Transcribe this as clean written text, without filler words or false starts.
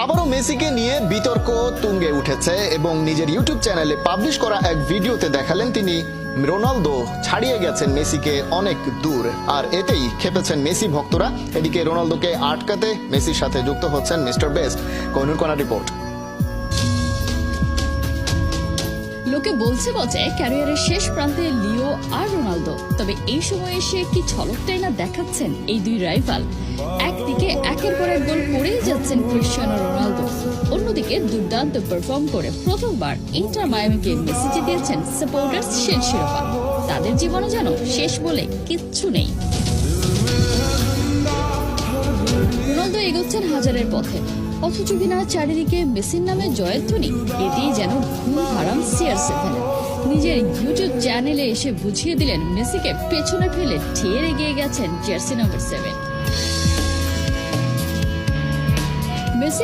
আবারও মেসিকে নিয়ে বিতর্ক তুঙ্গে উঠেছে এবং নিজের ইউটিউব চ্যানেলে পাবলিশ করা এক ভিডিওতে দেখালেন তিনি রোনালদো ছাড়িয়ে গেছেন মেসিকে অনেক দূর, আর এতেই খেপেছেন মেসি ভক্তরা। এদিকে রোনালদোকে আটকাতে মেসির সাথে যুক্ত হচ্ছেন মিস্টার বেস্ট। কোহিনুর কণা রিপোর্ট। লোকে বলছে ক্যারিয়ারের শেষ প্রান্তে লিও আর রোনালদো, তবে এই সময়ে এসে কি ঝলকটাই না দেখাচ্ছেন এই দুই রাইভাল। একদিকে একের পর এক গোল করেই যাচ্ছেন ক্রিশ্চিয়ানো রোনালদো, অন্যদিকে দুর্দান্ত পারফর্ম করে প্রথমবার ইন্টার মায়ামিকে মেসি জিতিয়েছেন সাপোর্টার্স শিল্ড শিরোপা। তাদের জীবনে যেন শেষ বলে কিচ্ছু নেই। রোনালদো এগোচ্ছেন হাজারের পথে, অথচ কিনা চারিদিকে মেসির নামে জয়ধ্বনি। এতেই যেন ঘুম হারাম CR7। নিজের ইউটিউব চ্যানেলে এসে বুঝিয়ে দিলেন মেসিকে পেছনে ফেলে ঢের এগিয়ে গেছেন জার্সি নাম্বার 7। মেসি